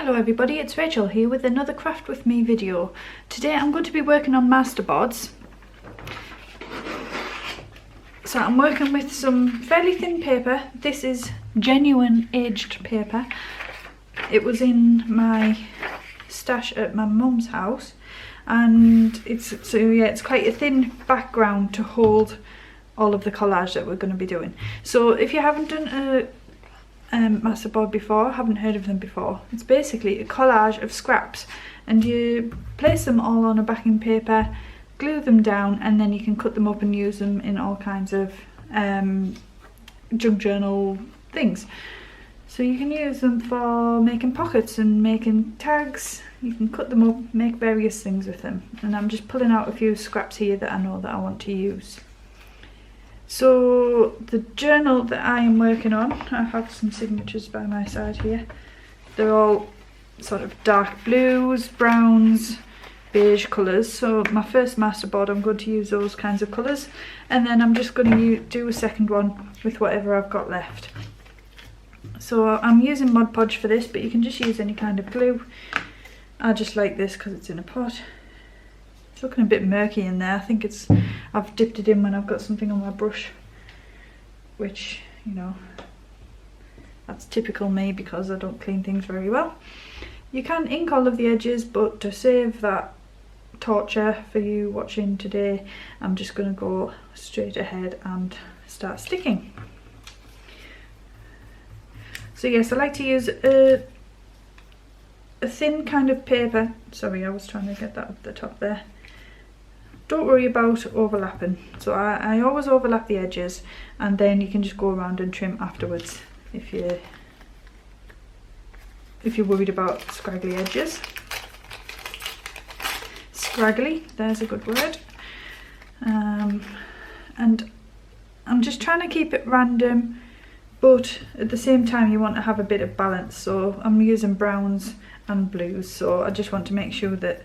Hello everybody, it's Rachel here with another Craft With Me video. Today I'm going to be working on masterboards. So I'm working with some fairly thin paper. This is genuine aged paper. It was in my stash at my mum's house, and it's quite a thin background to hold all of the collage that we're going to be doing. So if you haven't done a masterboard before, haven't heard of them before, it's basically a collage of scraps, and you place them all on a backing paper, glue them down, and then you can cut them up and use them in all kinds of junk journal things. So you can use them for making pockets and making tags. You can cut them up, make various things with them, and I'm just pulling out a few scraps here that I know that I want to use. So the journal that I am working on, I have some signatures by my side here. They're all sort of dark blues, browns, beige colours. So my first masterboard, I'm going to use those kinds of colours, and then I'm just going to do a second one with whatever I've got left. So I'm using Mod Podge for this, but you can just use any kind of glue. I just like this because it's in a pot. It's looking a bit murky in there. I think I've dipped it in when I've got something on my brush, which, you know, that's typical me because I don't clean things very well. You can ink all of the edges, but to save that torture for you watching today, I'm just going to go straight ahead and start sticking. So yes, I like to use a thin kind of paper. Sorry, I was trying to get that up the top there. Don't worry about overlapping. So I always overlap the edges, and then you can just go around and trim afterwards if you're worried about scraggly edges. Scraggly, there's a good word. And I'm just trying to keep it random, but at the same time you want to have a bit of balance. So I'm using browns and blues, so I just want to make sure that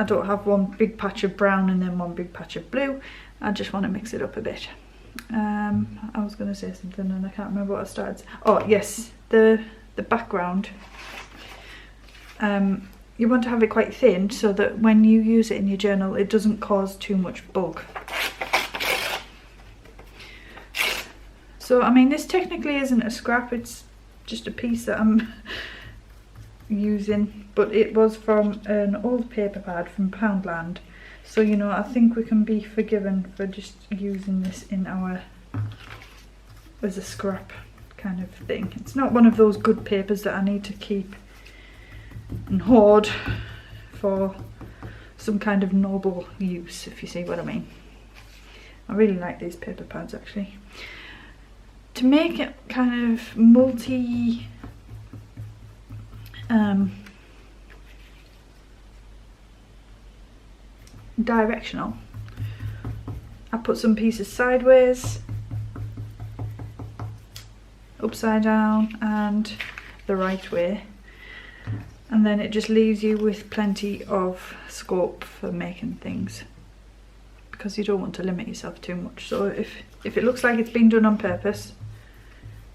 I don't have one big patch of brown and then one big patch of blue. I just want to mix it up a bit. I was going to say something and I can't remember what I started. Oh yes, the background. You want to have it quite thin so that when you use it in your journal it doesn't cause too much bulk. So I mean, this technically isn't a scrap, it's just a piece that I'm using, but it was from an old paper pad from Poundland, so you know, I think we can be forgiven for just using this in our as a scrap kind of thing. It's not one of those good papers that I need to keep and hoard for some kind of noble use, if you see what I mean. I really like these paper pads actually. To make it kind of multi directional, I put some pieces sideways, upside down and the right way, and then it just leaves you with plenty of scope for making things, because you don't want to limit yourself too much. So if it looks like it's been done on purpose,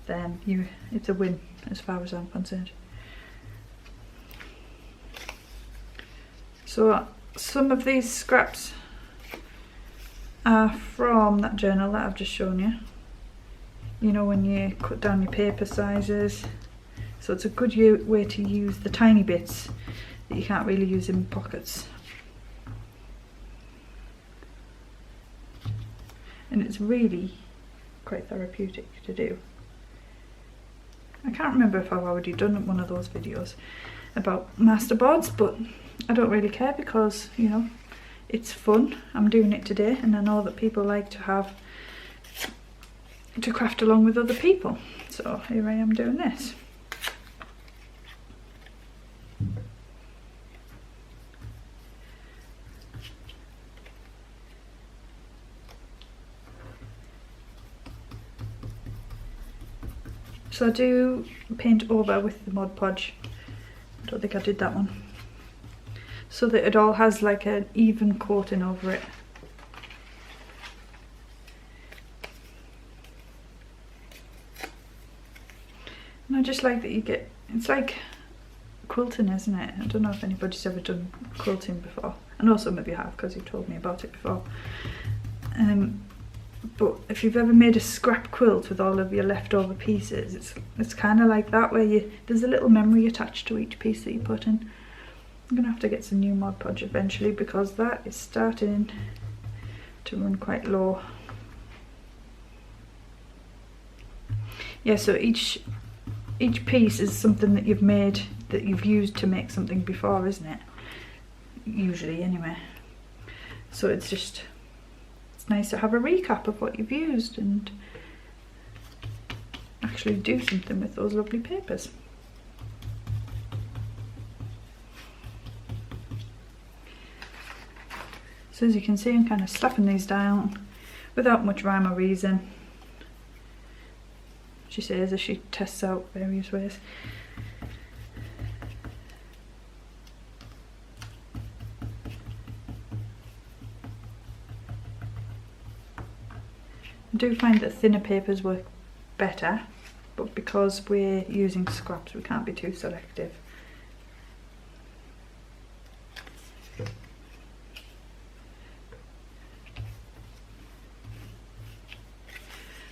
then it's a win as far as I'm concerned. So some of these scraps are from that journal that I've just shown you. You know, when you cut down your paper sizes. So it's a good way to use the tiny bits that you can't really use in pockets. And it's really quite therapeutic to do. I can't remember if I've already done one of those videos about masterboards, but I don't really care because, you know, it's fun. I'm doing it today, and I know that people like to craft along with other people. So here I am doing this. So I do paint over with the Mod Podge. I don't think I did that one. So that it all has like an even coating over it. And I just like that you get, it's like quilting, isn't it? I don't know if anybody's ever done quilting before. I know some of you have because you've told me about it before. But if you've ever made a scrap quilt with all of your leftover pieces, it's kind of like that, where there's a little memory attached to each piece that you put in. I'm going to have to get some new Mod Podge eventually because that is starting to run quite low. Yeah, so each piece is something that you've made, that you've used to make something before, isn't it? Usually, anyway. So it's nice to have a recap of what you've used and actually do something with those lovely papers. So as you can see, I'm kind of slapping these down without much rhyme or reason, she says as she tests out various ways. I do find that thinner papers work better, but because we're using scraps we can't be too selective.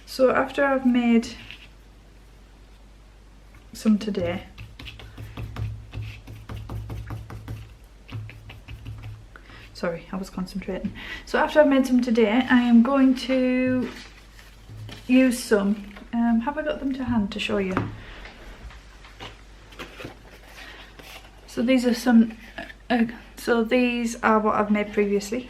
So after I've made some today, sorry, I was concentrating. So after I've made some today, I am going to use some. Have I got them to hand to show you? So these are some. So these are what I've made previously,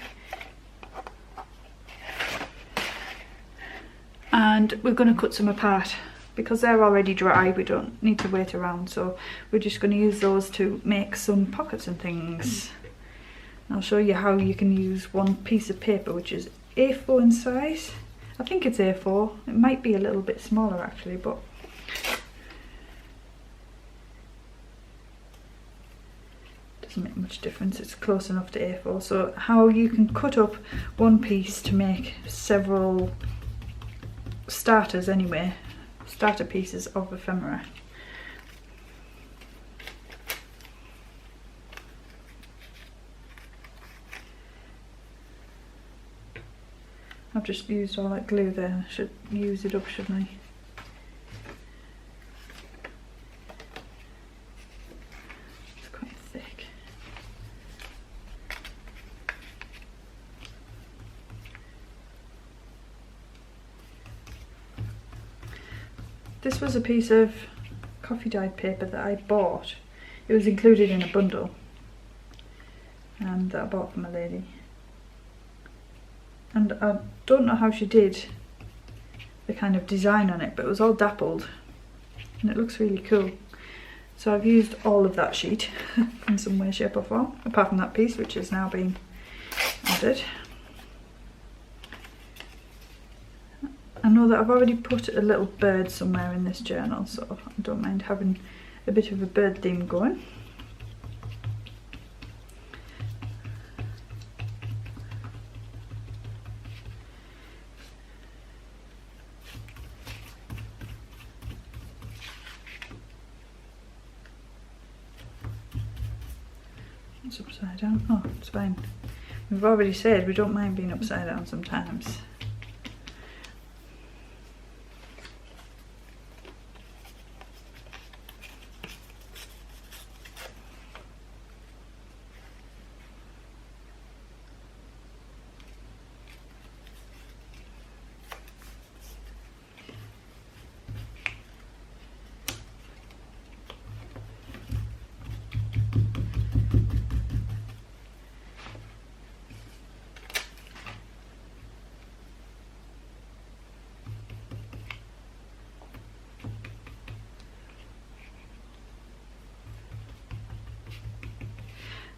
and we're going to cut some apart because they're already dry. We don't need to wait around, so we're just going to use those to make some pockets and things. I'll show you how you can use one piece of paper which is A4 in size. I think it's A4, it might be a little bit smaller actually, but doesn't make much difference, it's close enough to A4. So how you can cut up one piece to make several starters anyway, starter pieces of ephemera. I've just used all that glue there, I should use it up, shouldn't I? It's quite thick. This was a piece of coffee dyed paper that I bought. It was included in a bundle that I bought from a lady. And I don't know how she did the kind of design on it, but it was all dappled and it looks really cool. So I've used all of that sheet in some way, shape or form, apart from that piece which has now been added. I know that I've already put a little bird somewhere in this journal, so I don't mind having a bit of a bird theme going. It's upside down. Oh, it's fine. We've already said we don't mind being upside down sometimes.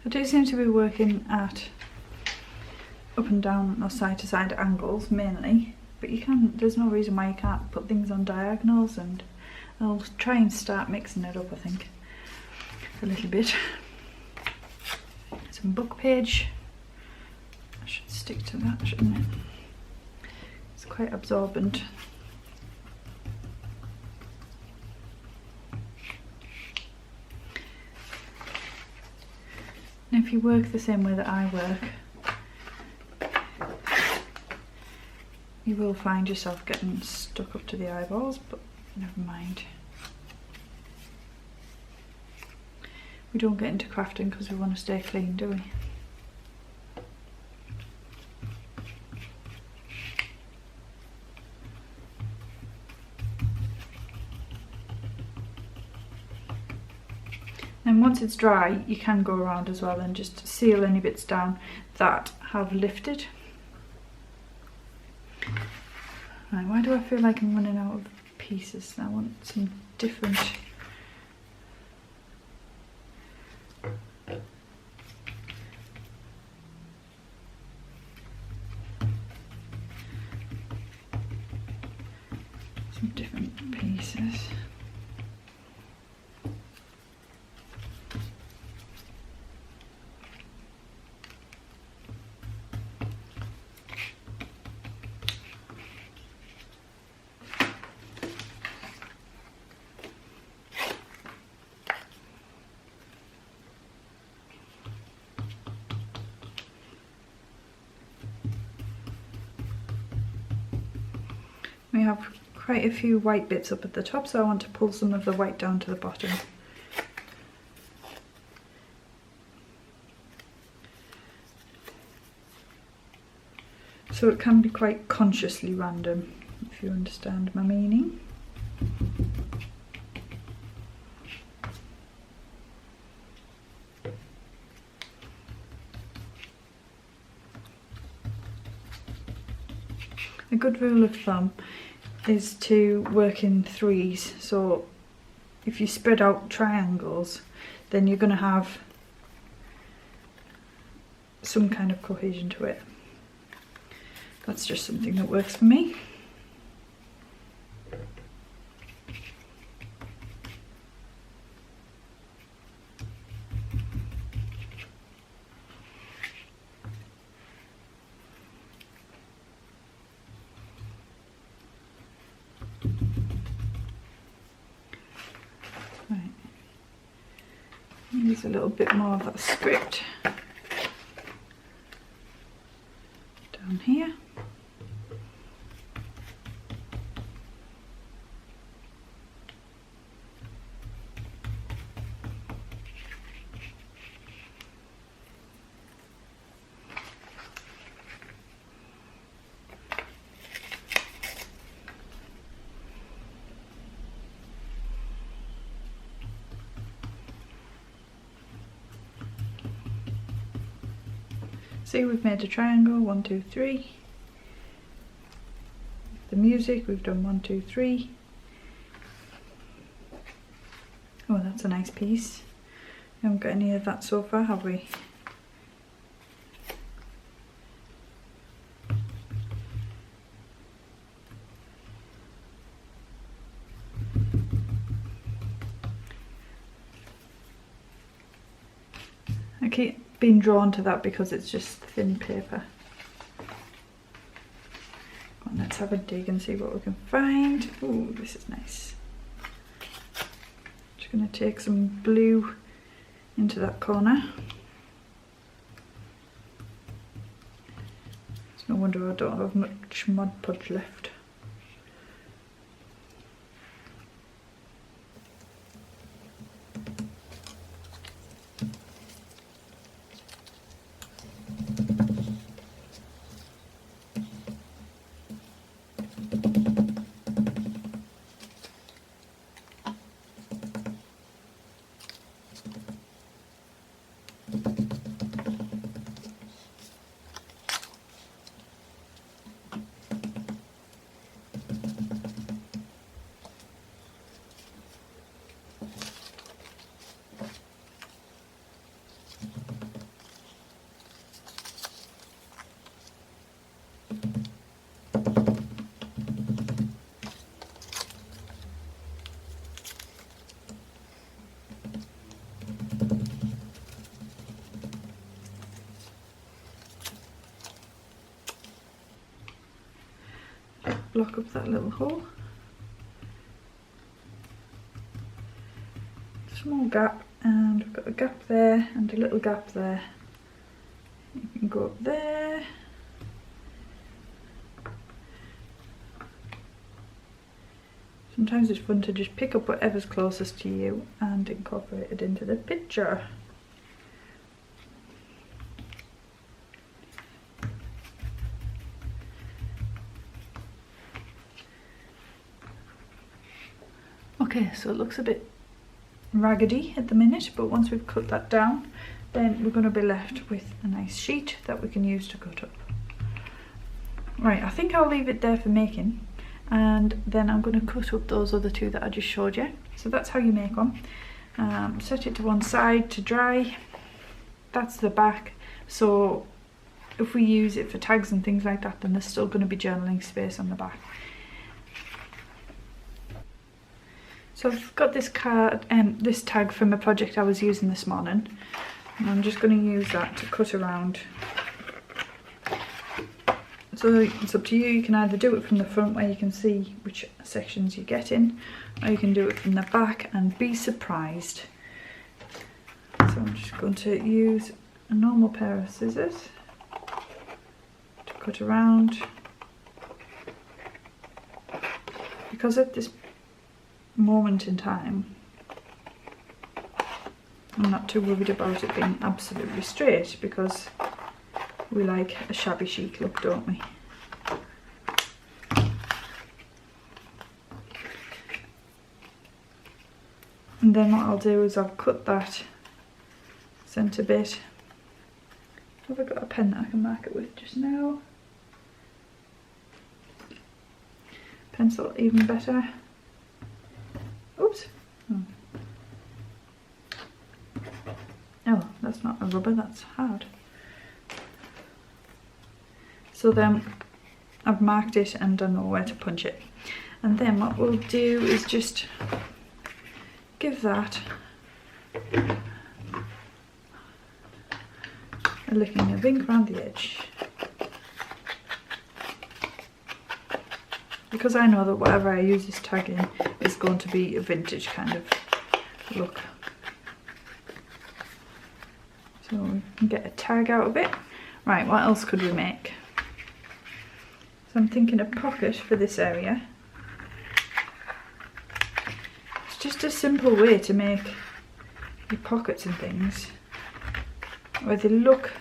I do seem to be working at up and down or side to side angles mainly, but you can, there's no reason why you can't put things on diagonals, and I'll try and start mixing it up, I think, a little bit. Some book page, I should stick to that, shouldn't it? It's quite absorbent. if you work the same way that I work, you will find yourself getting stuck up to the eyeballs, but never mind. We don't get into crafting because we want to stay clean, do we? And once it's dry, you can go around as well and just seal any bits down that have lifted. Right, why do I feel like I'm running out of pieces? I want some different... some different pieces. We have quite a few white bits up at the top, so I want to pull some of the white down to the bottom. So it can be quite consciously random, if you understand my meaning. A good rule of thumb is to work in threes, so if you spread out triangles, then you're going to have some kind of cohesion to it. That's just something that works for me. Right. Use a little bit more of that script down here. See, we've made a triangle, 1, 2, 3. The music, we've done 1, 2, 3. Oh, that's a nice piece. We haven't got any of that so far, have we? I keep being drawn to that because it's just thin paper. Come on, let's have a dig and see what we can find. Oh, this is nice. Just going to take some blue into that corner. It's no wonder I don't have much Mod Podge left. Block up that little hole. Small gap, and we've got a gap there and a little gap there. You can go up there. Sometimes it's fun to just pick up whatever's closest to you and incorporate it into the picture. Okay, so it looks a bit raggedy at the minute, but once we've cut that down, then we're going to be left with a nice sheet that we can use to cut up. Right, I think I'll leave it there for making, and then I'm going to cut up those other two that I just showed you. So that's how you make one. Set it to one side to dry. That's the back, so if we use it for tags and things like that, then there's still going to be journaling space on the back. So I've got this card, this tag from a project I was using this morning, and I'm just going to use that to cut around. So it's up to you. You can either do it from the front where you can see which sections you get in, or you can do it from the back and be surprised. So I'm just going to use a normal pair of scissors to cut around, because at this moment in time I'm not too worried about it being absolutely straight, because we like a shabby chic look, don't we? And then what I'll do is I'll cut that centre bit. Have I got a pen that I can mark it with just now? Pencil, even better. Oops. Oh, that's not a rubber, that's hard. So then I've marked it and I know where to punch it. And then what we'll do is just give that a lick and a wink around the edge. Because I know that whatever I use this tag in is going to be a vintage kind of look. So we can get a tag out of it. Right, what else could we make? So I'm thinking a pocket for this area. It's just a simple way to make your pockets and things where they look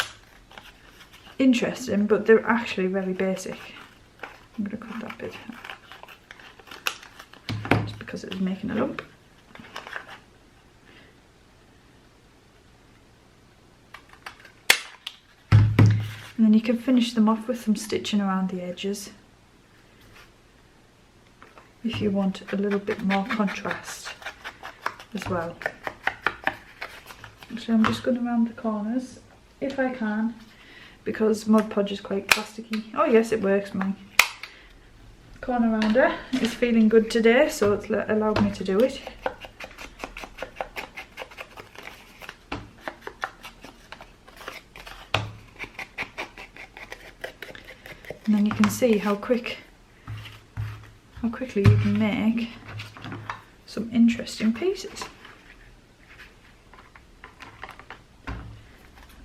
interesting, but they're actually very basic. I'm going to cut that bit just because it was making a lump. And then you can finish them off with some stitching around the edges if you want a little bit more contrast as well. Actually, I'm just going around the corners if I can, because Mod Podge is quite plasticky. Oh yes, it works. My corner rounder is feeling good today, so it's allowed me to do it. And then you can see how quickly you can make some interesting pieces.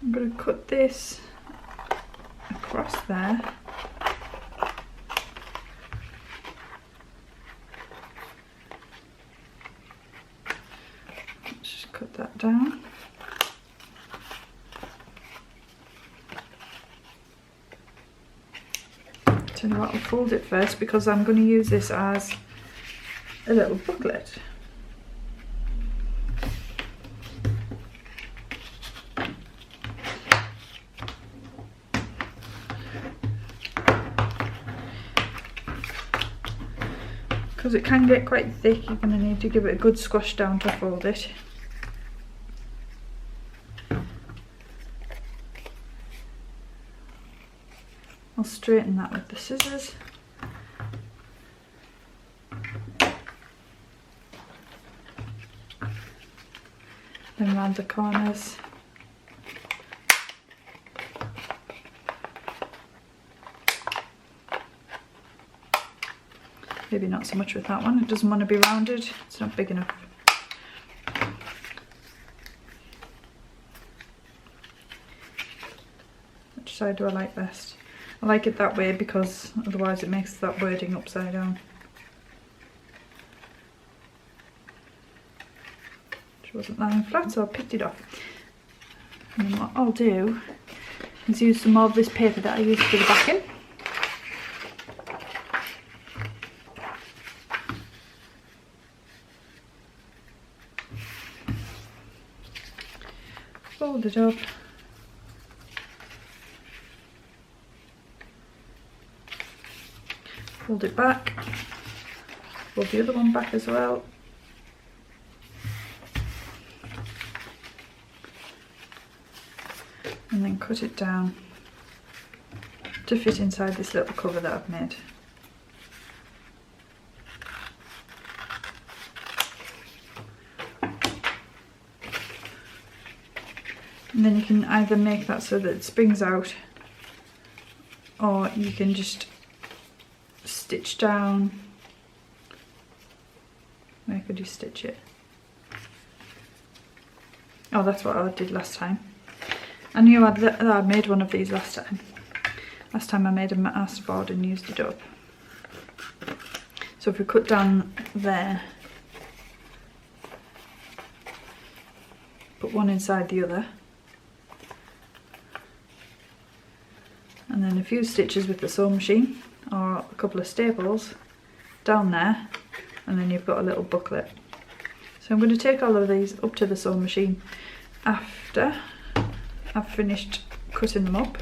I'm going to cut this across there. Let's just cut that down. Tell you what, I'll fold it first because I'm going to use this as a little booklet. Because it can get quite thick, you're going to need to give it a good squash down to fold it. I'll straighten that with the scissors. Then round the corners. Maybe not so much with that one, it doesn't want to be rounded, it's not big enough. side do I like best? I like it that way because otherwise it makes that wording upside down. Which wasn't lying flat, so I picked it off. And then what I'll do is use some more of this paper that I used for the backing. Fold it up. Fold it back. Fold the other one back as well. And then cut it down to fit inside this little cover that I've made. And then you can either make that so that it springs out, or you can just stitch down. Where could you stitch it? Oh, that's what I did last time. I knew I made one of these last time. Last time I made a masterboard and used it up. So if we cut down there, put one inside the other, and then a few stitches with the sewing machine or a couple of staples down there, and then you've got a little booklet. So I'm going to take all of these up to the sewing machine after I've finished cutting them up,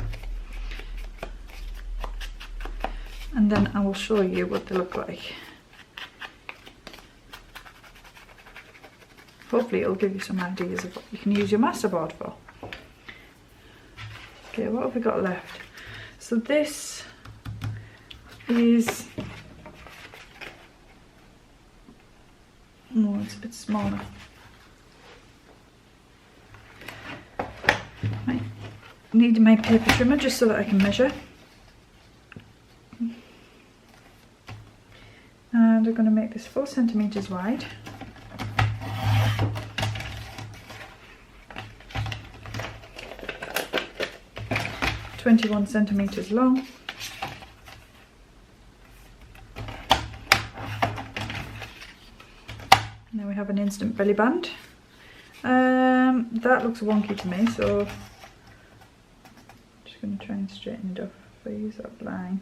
and then I will show you what they look like. Hopefully it'll give you some ideas of what you can use your masterboard for. Okay, what have we got left? So this is, no, it's a bit smaller. I need my paper trimmer just so that I can measure. And I'm going to make this 4 centimeters wide. and 21 centimeters long. And then we have an instant belly band. That looks wonky to me, so I'm just going to try and straighten it up if I use that line.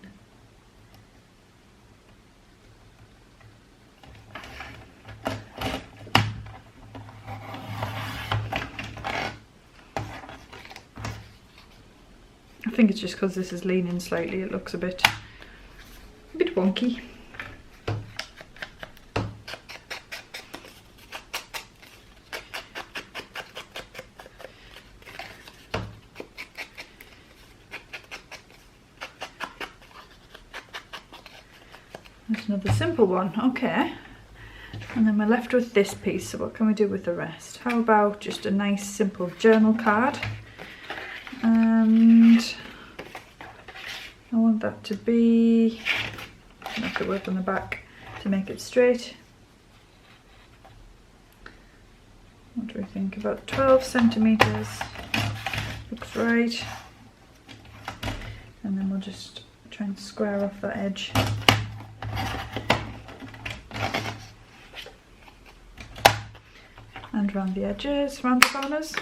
I think it's just because this is leaning slightly, it looks a bit wonky. There's another simple one, okay. And then we're left with this piece, so what can we do with the rest? How about just a nice simple journal card? And I want that to be, I have to work on the back to make it straight. What do we think? About 12 centimeters looks right. And then we'll just try and square off that edge. And round the edges, round the corners.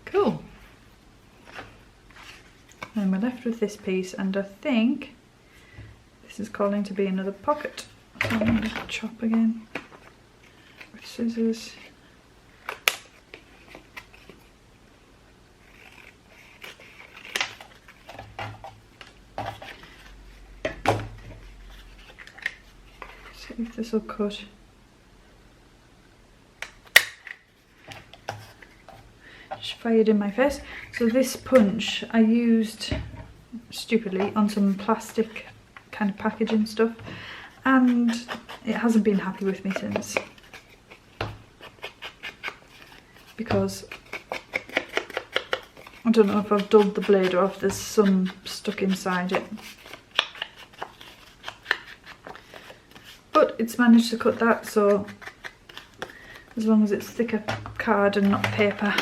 Cool. Then we're left with this piece, and I think this is calling to be another pocket. So I'm going to chop again with scissors. See if this will cut. Just fired in my face. So this punch I used stupidly on some plastic kind of packaging stuff, and it hasn't been happy with me since. because I don't know if I've dulled the blade or if there's some stuck inside it. But it's managed to cut that, so as long as it's thicker card and not paper,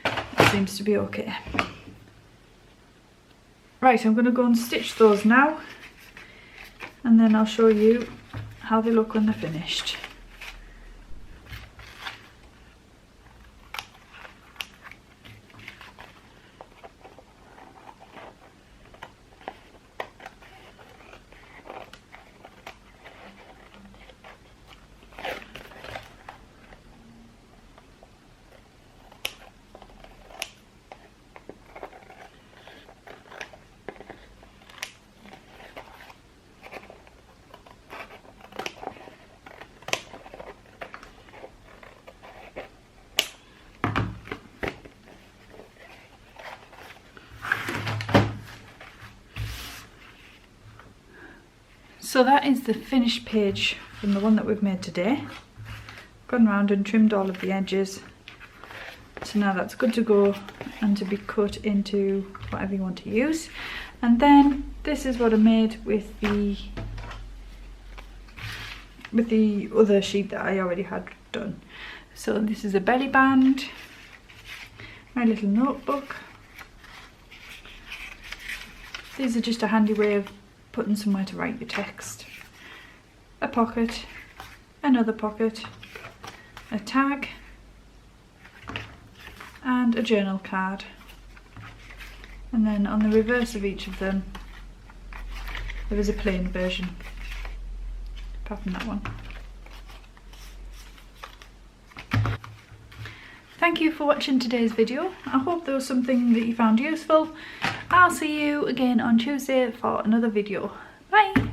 it seems to be okay. Right, I'm going to go and stitch those now, and then I'll show you how they look when they're finished. So that is the finished page from the one that we've made today. Gone round and trimmed all of the edges. So now that's good to go and to be cut into whatever you want to use. And then this is what I made with the other sheet that I already had done. So this is a belly band, my little notebook. These are just a handy way of putting somewhere to write your text. A pocket, another pocket, a tag, and a journal card. And then on the reverse of each of them, there is a plain version, apart from that one. Thank you for watching today's video. I hope there was something that you found useful. I'll see you again on Tuesday for another video. Bye!